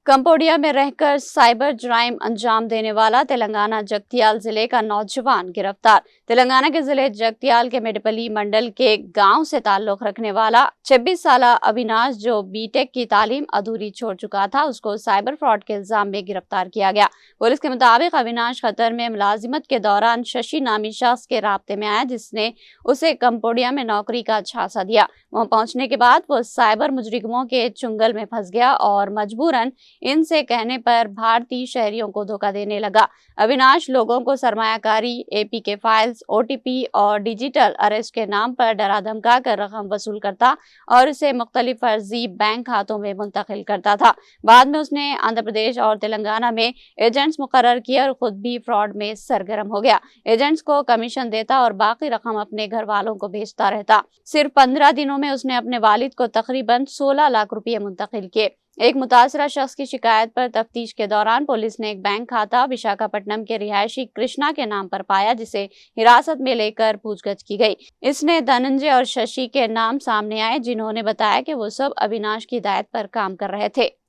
Cambodia में रहकर cyber crime अंजाम देने वाला तेलंगाना जगतियाल जिले का नौजवान गिरफ्तार। तेलंगाना के जिले जगतियाल के मेडपल्ली मंडल के गांव से ताल्लुक रखने वाला 26 साल अविनाश, जो बीटेक की तालीम अधूरी छोड़ चुका था, उसको साइबर फ्रॉड के इल्जाम में गिरफ्तार किया गया। पुलिस के मुताबिक अविनाश कतर में मुलाजिमत के दौरान शशि नामी शख्स के राब्ते में आया, जिसने उसे कंबोडिया में नौकरी का झांसा दिया। वहां पहुंचने के बाद वो साइबर मुजरिमों के चुंगल में फंस गया और मजबूरन इनसे कहने पर भारतीय शहरियों को धोखा देने लगा। अविनाश लोगों को सरमायाकारी, एपीके फाइल्स, ओटीपी और डिजिटल अरेस्ट के नाम पर डरा धमका कर रकम वसूल करता और इसे मुख्तलिफ फर्जी बैंक खातों में मुंतकिल करता था। बाद में उसने आंध्र प्रदेश और तेलंगाना में एजेंट्स मुकर्रर किए और खुद भी फ्रॉड में सरगर्म हो गया। एजेंट्स को कमीशन देता और बाकी रकम अपने घर वालों को भेजता रहता। सिर्फ 15 दिनों में उसने अपने वालिद को तकरीबन 16 लाख रुपये मुंतकिल किए। एक मुतासरा शख्स की शिकायत पर तफ्तीश के दौरान पुलिस ने एक बैंक खाता विशाखापट्टनम के रिहायशी कृष्णा के नाम पर पाया, जिसे हिरासत में लेकर पूछताछ की गई। इसने धनंजय और शशि के नाम सामने आए, जिन्होंने बताया कि वो सब अविनाश की हिदायत पर काम कर रहे थे।